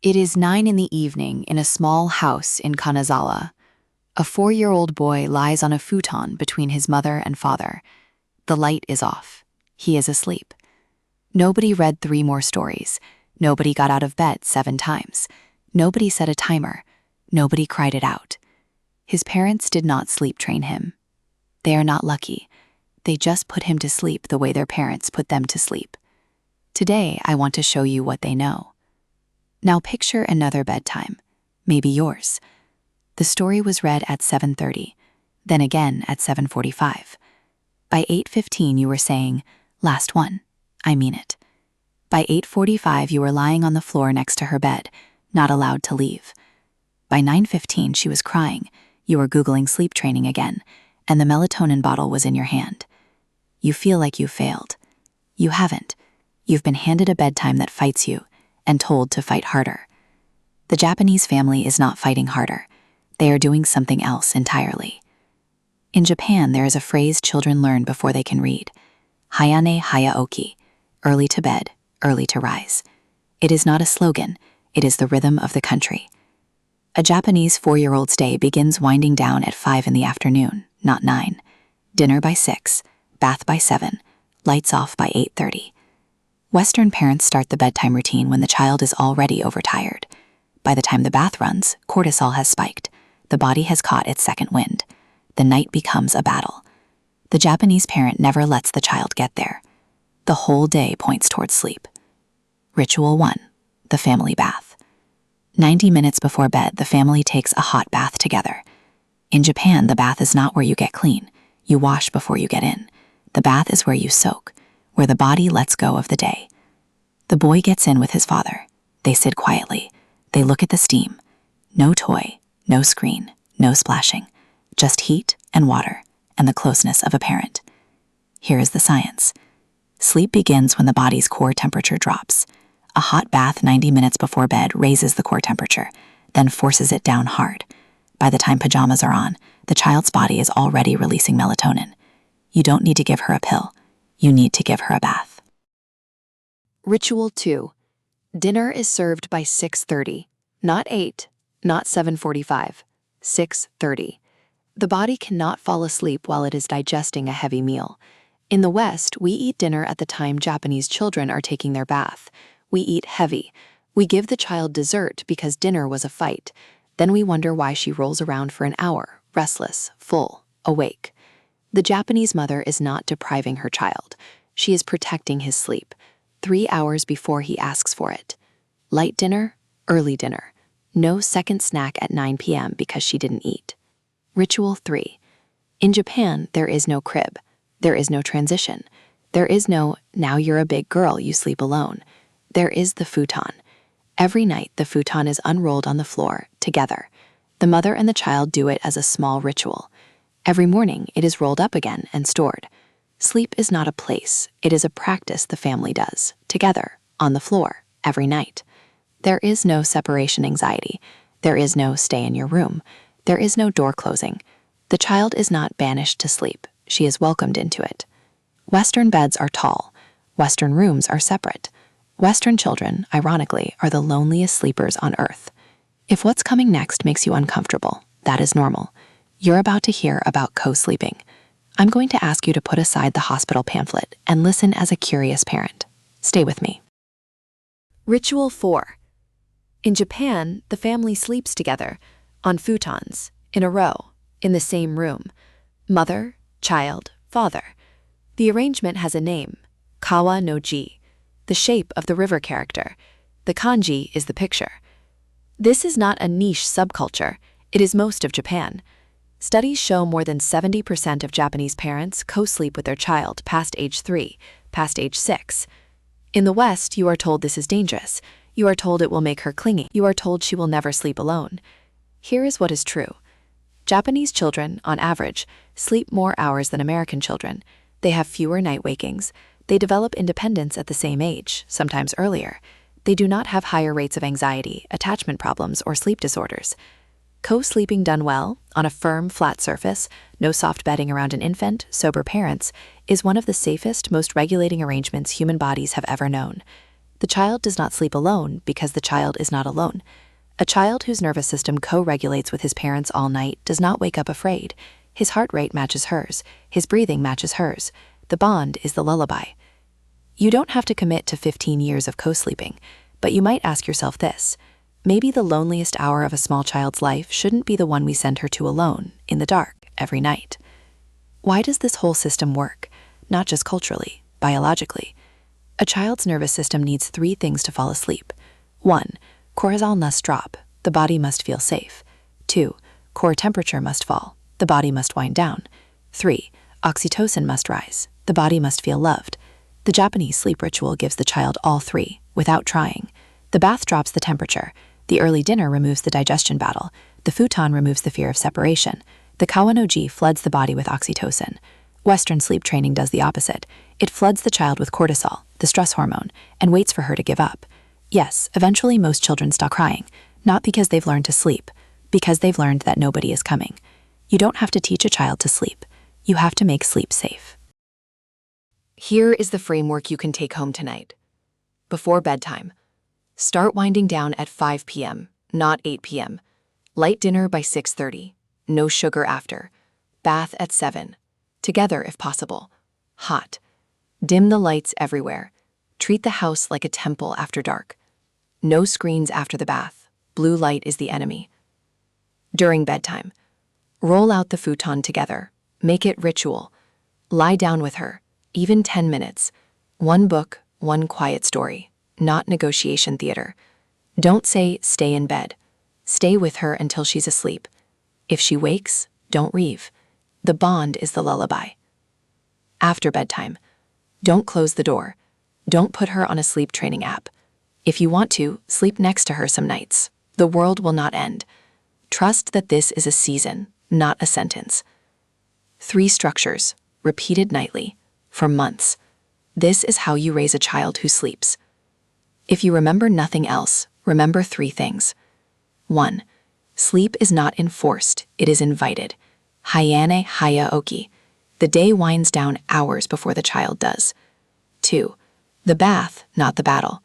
It is 9 in the evening in a small house in Kanazawa. A 4-year-old boy lies on a futon between his mother and father. The light is off. He is asleep. Nobody read 3 more stories. Nobody got out of bed 7 times. Nobody set a timer. Nobody cried it out. His parents did not sleep train him. They are not lucky. They just put him to sleep the way their parents put them to sleep. Today, I want to show you what they know. Now picture another bedtime, maybe yours. The story was read at 7:30, then again at 7:45. By 8:15 you were saying, "Last one, I mean it." By 8:45 you were lying on the floor next to her bed, not allowed to leave. By 9:15 she was crying, you were Googling sleep training again, and the melatonin bottle was in your hand. You feel like you failed. You haven't. You've been handed a bedtime that fights you, and told to fight harder. The Japanese family is not fighting harder. They are doing something else entirely. In Japan, there is a phrase children learn before they can read. Hayane Hayaoki, early to bed, early to rise. It is not a slogan, it is the rhythm of the country. A Japanese 4-year-old's day begins winding down at 5 in the afternoon, not 9. Dinner by 6, bath by 7, lights off by 8:30. Western parents start the bedtime routine when the child is already overtired. By the time the bath runs, cortisol has spiked. The body has caught its second wind. The night becomes a battle. The Japanese parent never lets the child get there. The whole day points towards sleep. Ritual 1, the family bath. 90 minutes before bed, the family takes a hot bath together. In Japan, the bath is not where you get clean. You wash before you get in. The bath is where you soak, where the body lets go of the day. The boy gets in with his father. They sit quietly. They look at the steam. No toy, no screen, no splashing. Just heat and water and the closeness of a parent. Here is the science. Sleep begins when the body's core temperature drops. A hot bath 90 minutes before bed raises the core temperature, then forces it down hard. By the time pajamas are on, the child's body is already releasing melatonin. You don't need to give her a pill. You need to give her a bath. Ritual 2. Dinner is served by 6:30, not 8, not 7:45, 6:30. The body cannot fall asleep while it is digesting a heavy meal. In the West, we eat dinner at the time Japanese children are taking their bath. We eat heavy. We give the child dessert because dinner was a fight. Then we wonder why she rolls around for an hour, restless, full, awake. The Japanese mother is not depriving her child. She is protecting his sleep, 3 hours before he asks for it. Light dinner, early dinner. No second snack at 9 p.m. because she didn't eat. Ritual 3. In Japan, there is no crib. There is no transition. There is no, now you're a big girl, you sleep alone. There is the futon. Every night, the futon is unrolled on the floor, together. The mother and the child do it as a small ritual. Every morning, it is rolled up again and stored. Sleep is not a place, it is a practice the family does, together, on the floor, every night. There is no separation anxiety. There is no stay in your room. There is no door closing. The child is not banished to sleep. She is welcomed into it. Western beds are tall. Western rooms are separate. Western children, ironically, are the loneliest sleepers on earth. If what's coming next makes you uncomfortable, that is normal. You're about to hear about co-sleeping. I'm going to ask you to put aside the hospital pamphlet and listen as a curious parent. Stay with me. Ritual 4. In Japan, the family sleeps together, on futons, in a row, in the same room. Mother, child, father. The arrangement has a name, Kawa-no-ji, the shape of the river character. The kanji is the picture. This is not a niche subculture. It is most of Japan. Studies show more than 70% of Japanese parents co-sleep with their child past age 3, past age 6. In the West, you are told this is dangerous. You are told it will make her clingy. You are told she will never sleep alone. Here is what is true. Japanese children, on average, sleep more hours than American children. They have fewer night wakings. They develop independence at the same age, sometimes earlier. They do not have higher rates of anxiety, attachment problems, or sleep disorders. Co-sleeping done well, on a firm, flat surface, no soft bedding around an infant, sober parents, is one of the safest, most regulating arrangements human bodies have ever known. The child does not sleep alone because the child is not alone. A child whose nervous system co-regulates with his parents all night does not wake up afraid. His heart rate matches hers. His breathing matches hers. The bond is the lullaby. You don't have to commit to 15 years of co-sleeping, but you might ask yourself this. Maybe the loneliest hour of a small child's life shouldn't be the one we send her to alone, in the dark, every night. Why does this whole system work? Not just culturally, biologically. A child's nervous system needs 3 things to fall asleep. 1. Cortisol must drop. The body must feel safe. 2. Core temperature must fall. The body must wind down. 3. Oxytocin must rise. The body must feel loved. The Japanese sleep ritual gives the child all 3, without trying. The bath drops the temperature. The early dinner removes the digestion battle. The futon removes the fear of separation. The Kawa-no-ji floods the body with oxytocin. Western sleep training does the opposite. It floods the child with cortisol, the stress hormone, and waits for her to give up. Yes, eventually most children stop crying, not because they've learned to sleep, because they've learned that nobody is coming. You don't have to teach a child to sleep. You have to make sleep safe. Here is the framework you can take home tonight. Before bedtime, start winding down at 5 p.m., not 8 p.m. Light dinner by 6:30. No sugar after. Bath at 7. Together if possible. Hot. Dim the lights everywhere. Treat the house like a temple after dark. No screens after the bath. Blue light is the enemy. During bedtime, roll out the futon together. Make it ritual. Lie down with her, even 10 minutes. 1 book, 1 quiet story, not negotiation theater. Don't say, stay in bed. Stay with her until she's asleep. If she wakes, don't leave. The bond is the lullaby. After bedtime, don't close the door. Don't put her on a sleep training app. If you want to, sleep next to her some nights. The world will not end. Trust that this is a season, not a sentence. 3 structures, repeated nightly, for months. This is how you raise a child who sleeps. If you remember nothing else, remember 3 things. 1. Sleep is not enforced, it is invited. Hayane Hayaoki. The day winds down hours before the child does. 2. The bath, not the battle.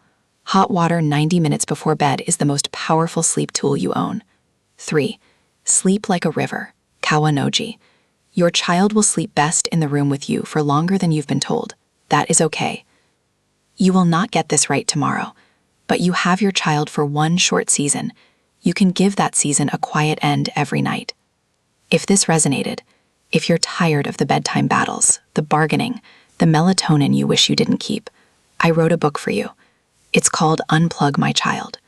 Hot water 90 minutes before bed is the most powerful sleep tool you own. 3. Sleep like a river. Kawa-no-ji. Your child will sleep best in the room with you for longer than you've been told. That is okay. You will not get this right tomorrow, but you have your child for 1 short season. You can give that season a quiet end every night. If this resonated, if you're tired of the bedtime battles, the bargaining, the melatonin you wish you didn't keep, I wrote a book for you. It's called Unplug My Child.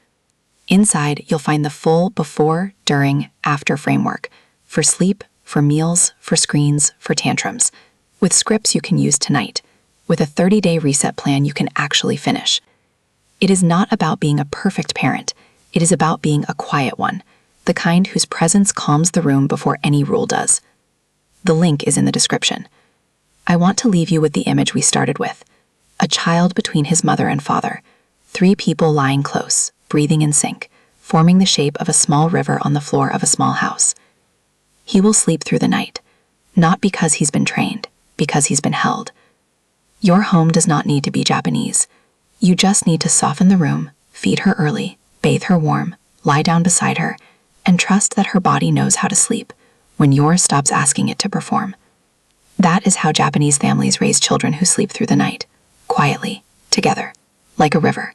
Inside, you'll find the full before, during, after framework for sleep, for meals, for screens, for tantrums, with scripts you can use tonight, with a 30-day reset plan you can actually finish. It is not about being a perfect parent. It is about being a quiet one, the kind whose presence calms the room before any rule does. The link is in the description. I want to leave you with the image we started with. A child between his mother and father. 3 people lying close, breathing in sync, forming the shape of a small river on the floor of a small house. He will sleep through the night, not because he's been trained, because he's been held. Your home does not need to be Japanese. You just need to soften the room, feed her early, bathe her warm, lie down beside her, and trust that her body knows how to sleep when yours stops asking it to perform. That is how Japanese families raise children who sleep through the night, quietly, together, like a river.